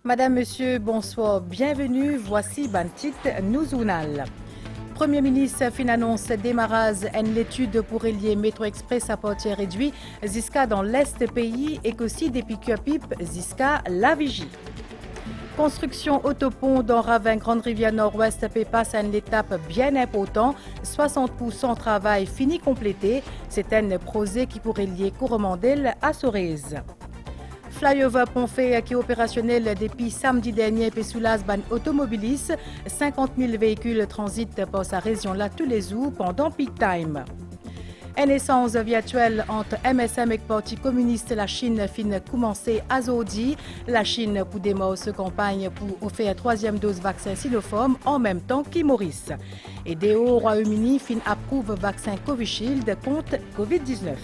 Madame, Monsieur, bonsoir, bienvenue. Voici Bantit Nouzounal. Premier ministre fin annonce démarrage une étude pour relier Métro Express à portière réduit jusqu'à dans l'Est pays et qu'aussi des pick-up jusqu'à la Vigie. Construction autopont dans Ravin Grande Rivière Nord-Ouest passe à une étape bien importante. 60% travail fini complété. C'est un projet qui pourrait lier Coromandel à Sorez. Flyover Pont-Fait qui est opérationnel depuis samedi dernier et sous l'asban automobiliste. 50 000 véhicules transitent par sa région là tous les jours pendant peak time. Une essence virtuelle entre MSM et le Parti communiste la Chine fin commencer à Zodi. La Chine pour démarrer cette campagne pour offrir troisième dose vaccin Sinopharm en même temps qu'Imoris. Et DO au Royaume-Uni fin approuve vaccin Covishield contre Covid-19.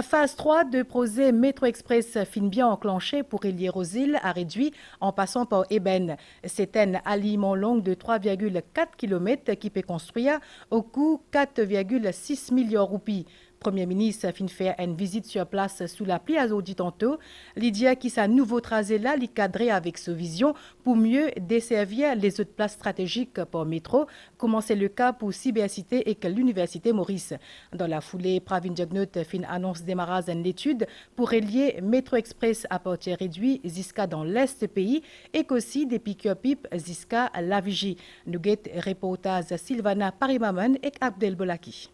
Phase 3 de projet Métro Express fin bien enclenché pour relier aux îles à réduit en passant par Eben. C'est un aliment long de 3,4 km qui peut construire au coût 4,6 milliards de roupies. Premier ministre fin faire une visite sur place sous la pluie à Zodi tantôt. Lydia qui sa nouveau tracé là, li cadré avec sa vision pour mieux desservir les autres places stratégiques par métro, comme c'est le cas pour Cybercité et que l'Université Maurice. Dans la foulée, Pravin Jagnot fin annonce démarrage d'une étude pour relier Métro Express à portière réduit jusqu'à dans l'Est pays et qu'aussi des pick-up jusqu'à la Vigie. Nous guette reportage Sylvana Parimaman et Abdel Bolaki.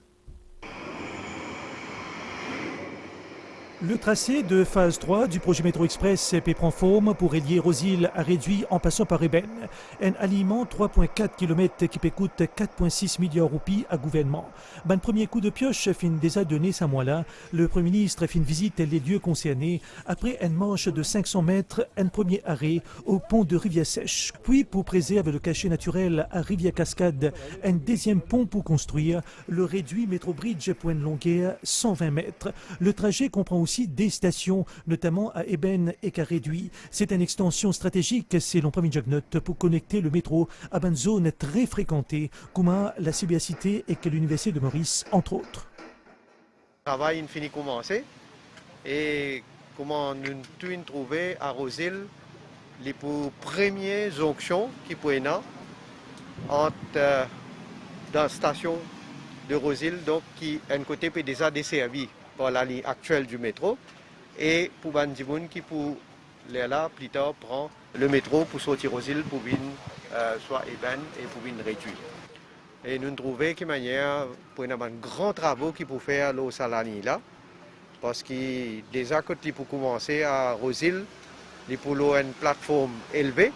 Le tracé de phase 3 du projet Métro Express prend forme pour relier Rosil à Réduit en passant par Eben. Un aliment 3,4 km qui coûte 4,6 milliards de roupies à gouvernement. Ben premier coup de pioche fin déjà donné ce mois-là. Le Premier ministre fin visite les lieux concernés après une manche de 500 mètres, un premier arrêt au pont de Rivière-Sèche. Puis pour préserver le cachet naturel à Rivière-Cascade, un deuxième pont pour construire le Réduit Métro Bridge pour une longueur 120 mètres. Le trajet comprend aussi des stations, notamment à Eben et qu'à Réduit. C'est une extension stratégique, selon Pravin Jagnot, pour connecter le métro à une zone très fréquentée, comme la Cybercité et que l'Université de Maurice, entre autres. Le travail est fini commencé et comment nous avons trouvé à Rosil les premières jonctions qui pouvaient être entre dans la station de Rosil, donc qui est un côté déjà desservi par la ligne actuelle du métro et pour Bandimoun qui pour là plus tard prend le métro pour sortir aux îles pour venir soit Eben et pour venir Réduit. Et nous trouvons qu'il y a un grand travaux qui pour faire l'eau salani là parce que déjà quand il pour commencer à Rosil, il pour une plateforme élevée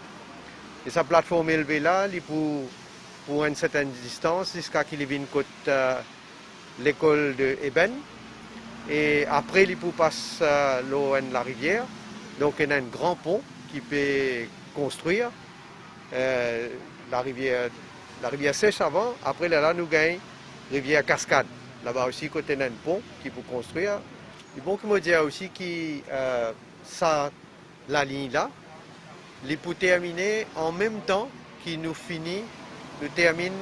et sa plateforme élevée là, il pour une certaine distance jusqu'à qu'il vienne côté l'école de Eben. Et après, il peut passer l'eau de la rivière. Donc, il y a un grand pont qui peut construire. La rivière sèche avant. Après, là, nous gagnons la rivière Cascade. Là-bas aussi, côté un pont qui peut construire. Et bon, comme on dit aussi que la ligne là, il peut terminer en même temps qu'il nous finit, nous termine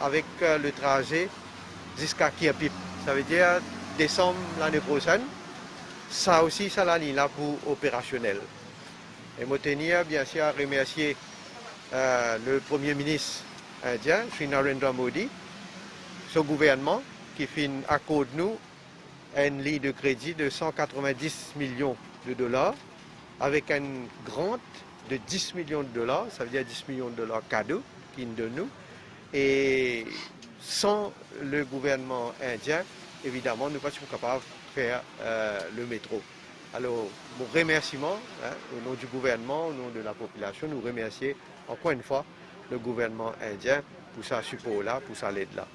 avec le trajet jusqu'à Kiapip. Ça veut dire décembre l'année prochaine, ça aussi, ça la ligne là pour opérationnel. Et moi tenir bien sûr à remercier le Premier ministre indien, Sri Narendra Modi, son gouvernement qui fait accorde nous une ligne de crédit de 190 millions de dollars avec une grante de 10 millions de dollars, ça veut dire 10 millions de dollars cadeaux qu'ils nous donnent nous. Et sans le gouvernement indien, évidemment, nous ne sommes pas capables de faire le métro. Alors, mon remerciement au nom du gouvernement, au nom de la population, nous remercier encore une fois le gouvernement indien pour sa support-là, pour sa aide-là.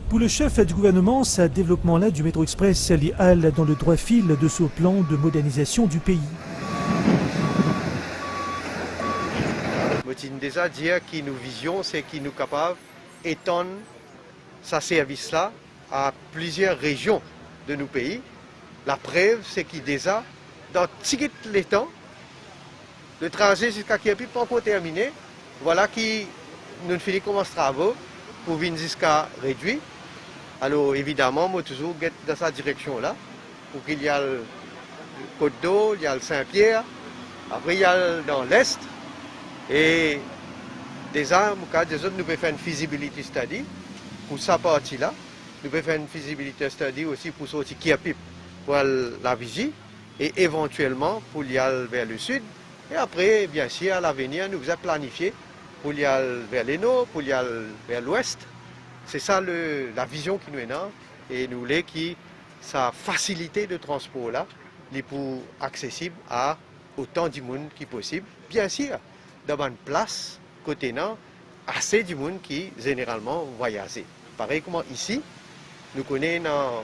Pour le chef du gouvernement, ce développement-là du Métro Express est dans le droit fil de ce plan de modernisation du pays. Je tiens déjà à dire que nos visions, c'est qu'ils nous capables d'étendre ce service-là à plusieurs régions de nos pays. La preuve, c'est qu'il déjà, dans tout le temps, le trajet jusqu'à Kiapi n'est pas encore terminé. Voilà qui nous finissons comme ce travail pour venir jusqu'à Réduit. Alors évidemment, moi toujours get dans sa direction-là, pour qu'il y a le Côte d'Or, il y a le Saint-Pierre, après il y a dans l'Est, et déjà, nous pouvons faire une feasibility study pour sa partie-là. Nous pouvons faire une feasibility study aussi pour sortir Kiapip pour la visite et éventuellement pour y aller vers le sud. Et après, bien sûr, à l'avenir, nous avons planifié pour y aller vers le nord, pour y aller vers l'ouest. C'est ça la vision qui nous est là. Et nous voulons que sa facilité de transport là, est pour accessible à autant de monde qui possible. Bien sûr, dans une place côté là, assez de monde qui généralement voyage. Pareil comme ici, nous connaissons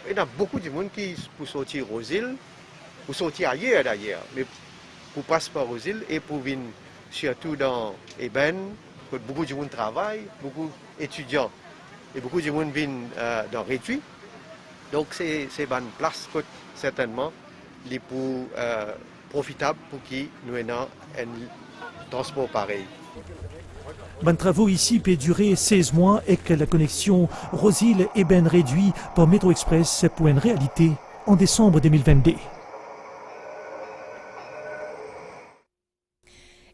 il y a beaucoup de monde qui pour sortir aux îles, pour sortir ailleurs d'ailleurs, mais pour passer par aux îles et pour venir surtout dans Eben, où beaucoup de monde travaille, beaucoup d'étudiants et beaucoup de monde viennent dans Réduit. Donc c'est une place certainement les plus profitable pour qui nous ayons un transport pareil. Les travaux ici peuvent durer 16 mois et que la connexion Rosil et Ben réduit par Métro Express pour une réalité en décembre 2022.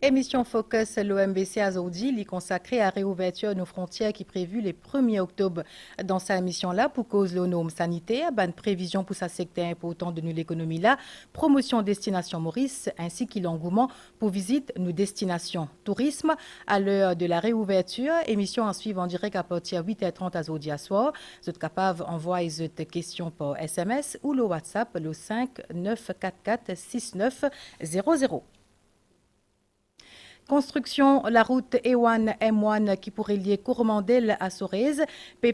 Émission Focus, l'OMBC a aujourd'hui est consacrée à la réouverture de nos frontières qui est prévue le 1er octobre. Dans sa mission-là, pour cause de normes sanitaires, une prévision pour sa secteur important de l'économie là, promotion destination Maurice, ainsi que l'engouement pour visite nos destinations. Tourisme, à l'heure de la réouverture, émission en suivant en direct à partir de 8h30 à aujourd'hui à soir. Vous êtes capable d'envoyer cette question par SMS ou le WhatsApp, le 5 944 69 00. Construction, la route E1 M1 qui pourrait lier Coromandel à Sorez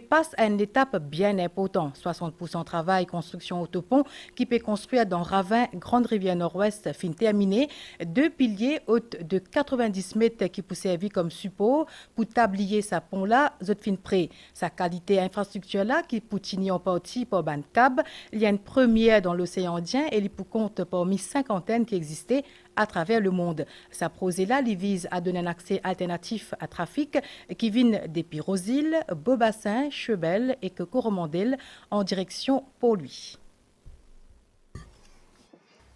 passe à une étape bien importante. 60% travail, construction autopont qui peut construire dans Ravin, Grande Rivière Nord-Ouest, fin terminé. 2 piliers hautes de 90 mètres qui peut servir comme support pour tablier sa pont-là, zot fin prêt. Sa qualité infrastructure-là qui peut tenir en partie par ban cab. Il y a une première dans l'océan Indien et il pour compte parmi cinquantaine qui existait à travers le monde. Sa projet-là, il vise à donner un accès alternatif à trafic qui vient depuis Rosil, Beaubassin, Chebel et que Coromandel en direction pour lui.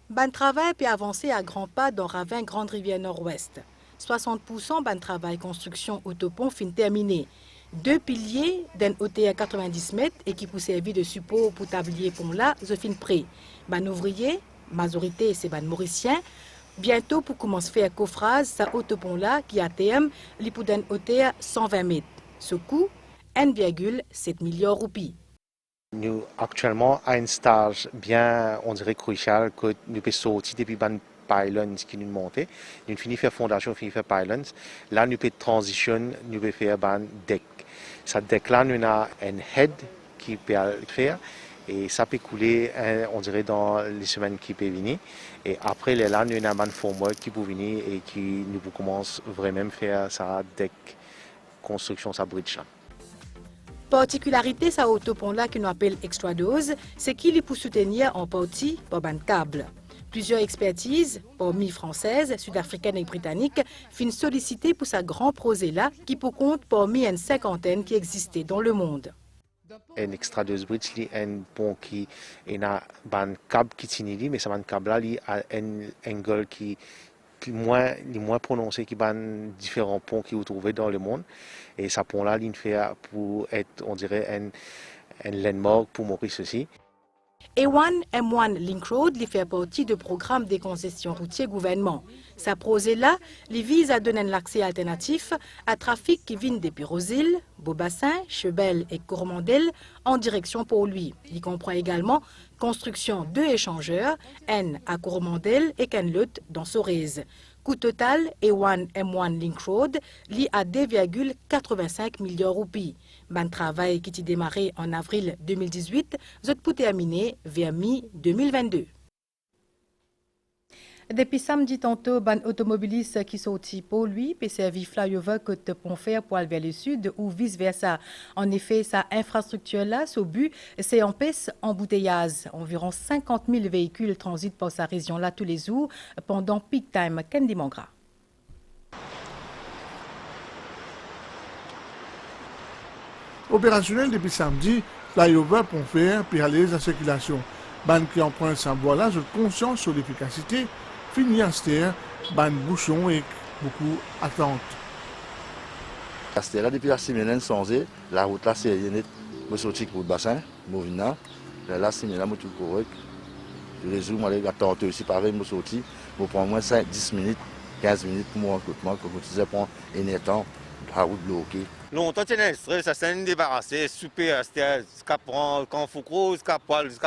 Ban travail peut avancer à grands pas dans Ravin, Grande Rivière Nord-Ouest. 60% ban travail construction autopont fin terminé. 2 piliers d'un hauteur à 90 mètres et qui peut servir de support pour tablier pont là, je fin prêt. Ban ouvrier, majorité c'est ban mauricien. Bientôt, pour commencer à faire coffrage, ça autopont-là, qui à terme, li pour d'une hauteur 120 mètres. Ce coût, 1,7 milliard de roupies. Nous, actuellement, à un stage bien, on dirait, crucial, que nous pouvons sortir depuis les pylons qui nous montent. Nous finissons faire fondation, finissons faire pylons. Là, nous pouvons transition, nous pouvons faire un deck. Ce deck-là, nous avons un head qui peut le faire. Et ça peut couler, on dirait, dans les semaines qui peuvent venir. Et après, là, nous avons un framework qui peut venir et qui nous commence vraiment à faire sa deck construction, sa bridge. Particularité, ça autopont-là que nous appelle extra dose, c'est qu'il est pour soutenir en partie par ban câble. Plusieurs expertises, parmi françaises, sud-africaines et britanniques, finissent sollicitées pour sa grand projet-là qui peut compte parmi une cinquantaine qui existait dans le monde. Un extra dose bridge, c'est un pont qui a un câble qui tient, mais c'est un câble là, il a un angle qui est moins prononcé que les différents ponts qui vous trouvez dans le monde. Et ce pont-là, il fait pour être, on dirait, un landmark pour Maurice aussi. E1 M1 Link Road lui fait partie du programme des concessions routières gouvernement. Sa projet-là, il vise à donner un accès alternatif à trafic qui vient depuis Rosil, Beaubassin, Chebel et Coromandel en direction pour lui. Il comprend également construction de échangeurs, N à Coromandel et Kenlut dans Sorez. Coût total, E1 M1 Link Road, lie à 2,85 milliards de roupies. Ban travail qui a démarré en avril 2018, zot pour terminer vers mi-2022. Depuis samedi tantôt, ban automobiliste qui sorti pour lui peut servir flyover côte Pont-Fer pour aller vers le sud ou vice-versa. En effet, sa infrastructure-là, son but, c'est empêcher embouteillage. Environ 50 000 véhicules transitent par sa région-là tous les jours pendant peak time. Candy Mangra. Opérationnel depuis samedi, flyover Pont-Fer puis à l'aise la circulation. Ban qui emprunte sa voie là, j'ai conscience sur l'efficacité, fini à terre, ban bouchon et beaucoup attente. Là, depuis la semaine changé, la route là c'est net, je sorti pour le bassin, Movina. La semaine là, je suis correct. Le réseau, je attends aussi pareil, je sorti, je prends moins 5, 10 minutes, 15 minutes pour mon recrutement, comme je disais, pour un temps, la route bloquée. Longtemps, c'est stress, ça s'est débarrassé, super, c'était quand il faut gros,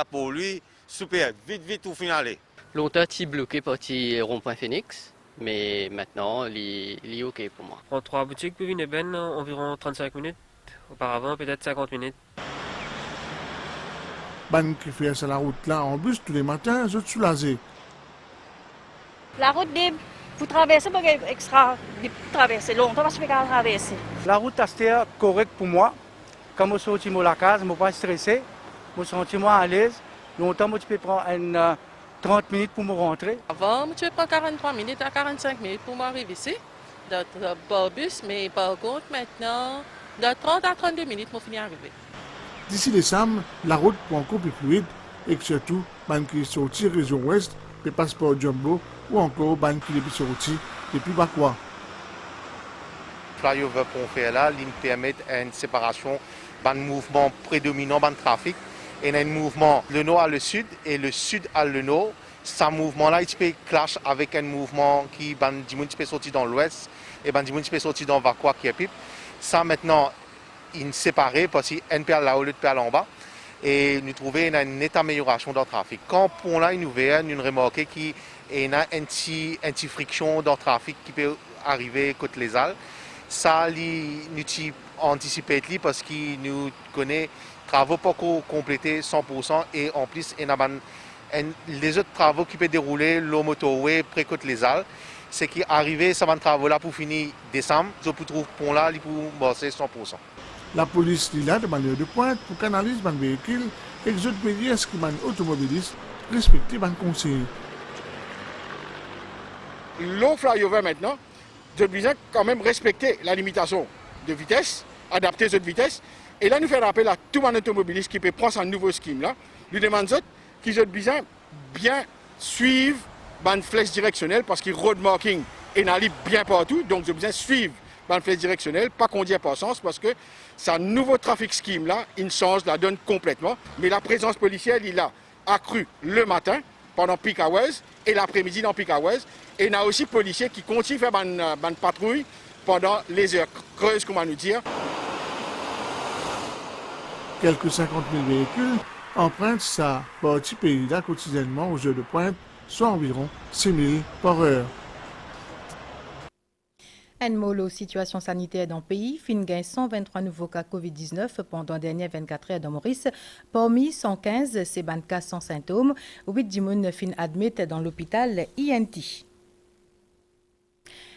pour lui, super, vite, tout finalé. Longtemps, il bloqué par le rond-point Phoenix, mais maintenant, il est OK pour moi. En 3 boutiques, puis une ben, environ 35 minutes. Auparavant, peut-être 50 minutes. Ban qui fait sur la route là en bus tous les matins, je suis soulagé. La route libre, vous traversez, pas extra, traverser longtemps parce que vous traverser. La route est correcte pour moi. Quand je sortis de la case, je ne suis pas stressé. Je me sens à l'aise. Longtemps, je peux prendre 30 minutes pour me rentrer. Avant, je peux prendre 43 minutes à 45 minutes pour m'arriver ici, par bus, mais par contre, maintenant, de 30 à 32 minutes pour finir d'arriver. D'ici décembre, la route pour encore plus fluide et que surtout, ban qui sorti région ouest, le passeport Jumbo ou encore ban qui est sorti depuis Bakwa. Flyover Pont-Fer là, il permet une séparation d'un mouvement prédominant dans le trafic et un mouvement le nord à le sud et le sud à le nord. Ce mouvement-là, il peut clash avec un mouvement qui peut sortir dans l'ouest et peut sortir dans Bakwa qui est pipe. Ça maintenant, il est séparé parce qu'un perle là-haut, l'autre perle en bas. Et nous trouvons une nette amélioration dans le trafic. Quand on a une ouvert, nous remarquons qu'il y a une petite friction dans le trafic qui peut arriver côté les Halles. Ça, nous anticipons parce que nous connaissons travaux pas complétés 100% et en plus, il y a les autres travaux qui peuvent dérouler le motorway près côté les Halles. C'est qu'arriver, ça va travaux là pour finir décembre. Je peux trouver pont là, pour bosser 100%. La police est là de manière de pointe pour canaliser les véhicules et les autres pays est-ce que les automobilistes respectent les conseils. Le flyover maintenant, je dois quand même respecter la limitation de vitesse, adapter cette vitesse. Et là, nous faisons appel à tout un automobiliste qui peut prendre un nouveau scheme là. Nous demandons qu'ils ont besoin bien suivre une flèche directionnelle parce que road marking est bien partout. Donc, j'ai besoin de suivre une flèche directionnelle, pas conduire par sens parce que c'est un nouveau trafic scheme là, il change la donne complètement. Mais la présence policière, il a accru le matin pendant peak hours et l'après-midi dans peak hours. Et il y a aussi des policiers qui continuent à faire une patrouille pendant les heures creuses, comment nous dire. Quelques 50 000 véhicules empruntent sa partie pays là quotidiennement aux heures de pointe, soit environ 6 000 par heure. Un mot, la situation sanitaire dans le pays, fin gain 123 nouveaux cas COVID-19 pendant les dernières 24 heures dans Maurice. Parmi 115, c'est ban cas sans symptômes. 8 dimoun fin admis dans l'hôpital INT.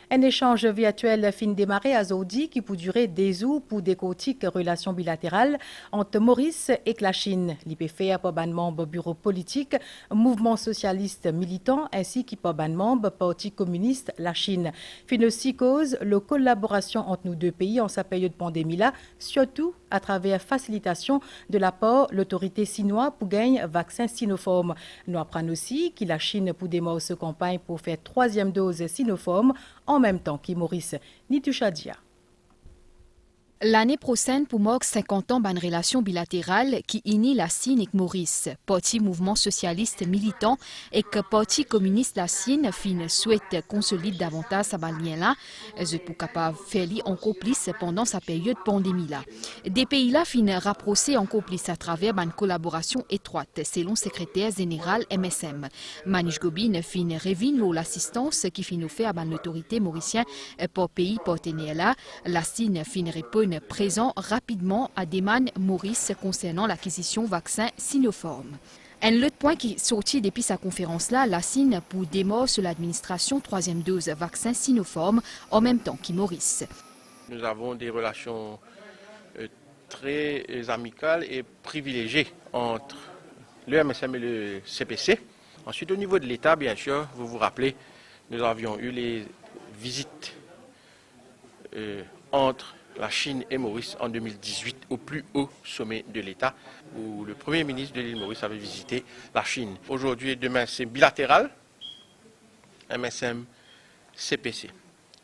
Un échange virtuel fin démarré à Zodi qui peut durer des jours pour des côtiques relations bilatérales entre Maurice et la Chine. L'IPFR par ban membre bureau politique, mouvement socialiste militant ainsi que par ban membre parti communiste la Chine. Fin aussi cause la collaboration entre nos deux pays en sa période de pandémie là, surtout à travers facilitation de la part de l'autorité chinoise pour gagner vaccin Sinopharm. Nous apprenons aussi que la Chine pour démarrer cette campagne pour faire 3e dose Sinopharm en même temps que Maurice Nituchadia. L'année prochaine, pour marquer 50 ans d'une relation bilatérale qui unit la Chine et Maurice, parti mouvement socialiste militant et que parti communiste la Chine souhaite consolider davantage ce lien-là, je pour capable faire encore plus pendant sa période pandémie là. Des pays-là rapprocher encore plus à travers une collaboration étroite, selon secrétaire général MSM. Manish Gobin revient l'assistance qui fait à l'autorité mauricienne pour pays partenaire là. La Chine répond présent rapidement à demande Maurice concernant l'acquisition vaccin Sinopharm. Un autre point qui est sorti depuis sa conférence-là, la Chine pour démarrer sur l'administration 3e dose vaccin Sinopharm en même temps que Maurice. Nous avons des relations très amicales et privilégiées entre le MSM et le CPC. Ensuite, au niveau de l'État, bien sûr, vous vous rappelez, nous avions eu les visites entre la Chine et Maurice en 2018 au plus haut sommet de l'État où le Premier ministre de l'île Maurice avait visité la Chine. Aujourd'hui et demain, c'est bilatéral, MSM-CPC.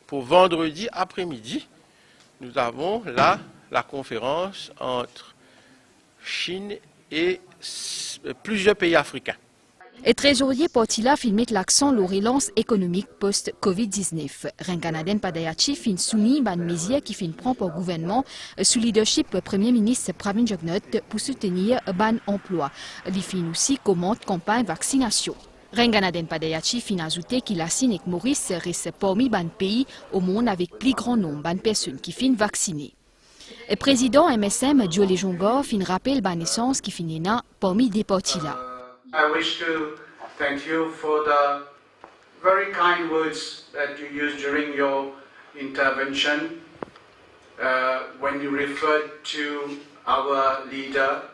Pour vendredi après-midi, nous avons là la conférence entre Chine et plusieurs pays africains. Et trésorier Portila filmé l'accent la relance économique post-Covid-19. Renkanaden Padayachi fin souni ban mesure qui fin prend pour gouvernement sous leadership Premier ministre Pravin Jugnauth pour soutenir ban emploi. Il fin aussi commente campagne vaccination. Renkanaden Padayachi fin ajouté qu'il a signé que Maurice reste parmi ban pays au monde avec plus grand nombre ban personnes qui fin vaccinées. Le président MSM Diolé Jongor fin rappelle ban naissance qui fin na parmi des Portila. I wish to thank you for the very kind words that you used during your intervention when you referred to our leader,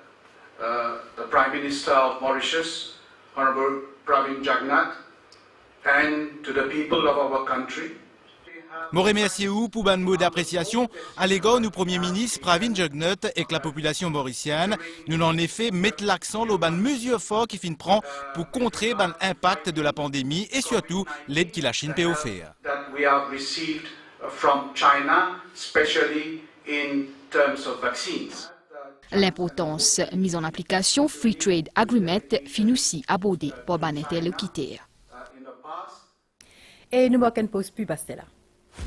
the Prime Minister of Mauritius, Honorable Pravin Jugnauth, and to the people of our country. Mon remercie pour ban mot d'appréciation à l'égard du Premier ministre Pravin Jugnauth et que la population mauricienne. Nous en effet mettre l'accent sur ban mesures fortes qui fin prend pour contrer ban impact de la pandémie et surtout l'aide que la Chine peut offrir. That we have received from China, especially in terms of vaccines. L'importance mise en application Free Trade Agreement fin aussi abordée par ban interlocuteur. Et nous manquons une pause pub, Stella.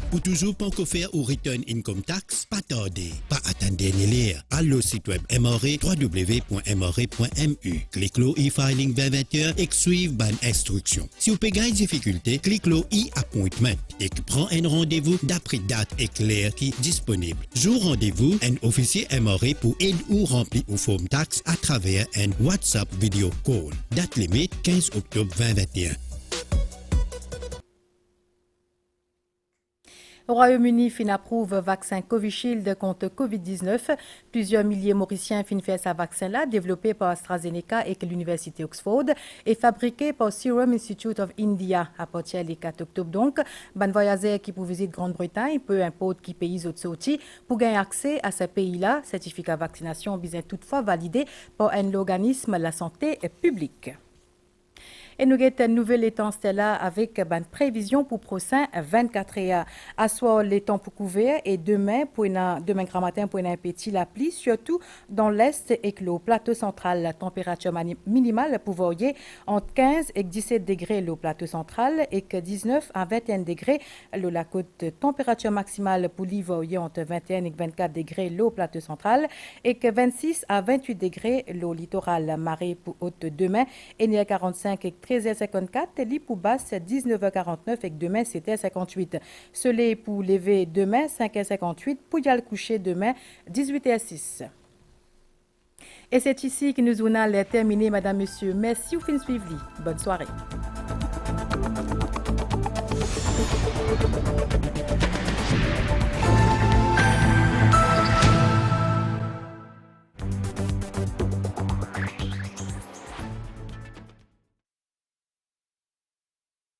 Pour toujours pas encore faire au Return Income Tax, pas tarder, pas attendre dernier lire. Allô site web MRE, www.mre.mu. Clique le e-filing 2021 et suivre ban instruction. Si vous avez des difficultés, clique le e-appointment et prend un rendez-vous d'après date et claire qui est disponible. Jour rendez-vous, un officier MRE pour aide ou remplir au forme tax à travers un WhatsApp video call. Date limite 15 octobre 2021. Au Royaume-Uni, fin approuve vaccin Covishield contre Covid-19. Plusieurs milliers Mauriciens fin fait ce vaccin-là, développé par AstraZeneca et l'Université Oxford, et fabriqué par Serum Institute of India à partir du 4 octobre. Donc, ban voyageurs qui pour visiter Grande-Bretagne, peu importe qui pays autres sortis, pour gagner accès à ce pays-là, certificat de vaccination bien toutefois validé par un organisme de la santé publique. Et nous avons une nouvelle étang Stella avec une prévision pour prochain 24 heures. À soir, les temps pour couvert et demain grand matin pour un petit la pluie, surtout dans l'est et le plateau central. La température minimale pour varier entre 15 et 17 degrés le plateau central et 19 à 21 degrés la côte. Température maximale pour varier entre 21 et 24 degrés le plateau central et 26 à 28 degrés le littoral. Marée pour haute demain et 45 et 13h54, lit pour basse 19h49 et demain c'était 58. Soleil pour lever demain 5h58, pour y aller coucher demain 18h06. Et c'est ici que nous allons terminer, madame, monsieur. Merci, vous finissez suivre. Bonne soirée.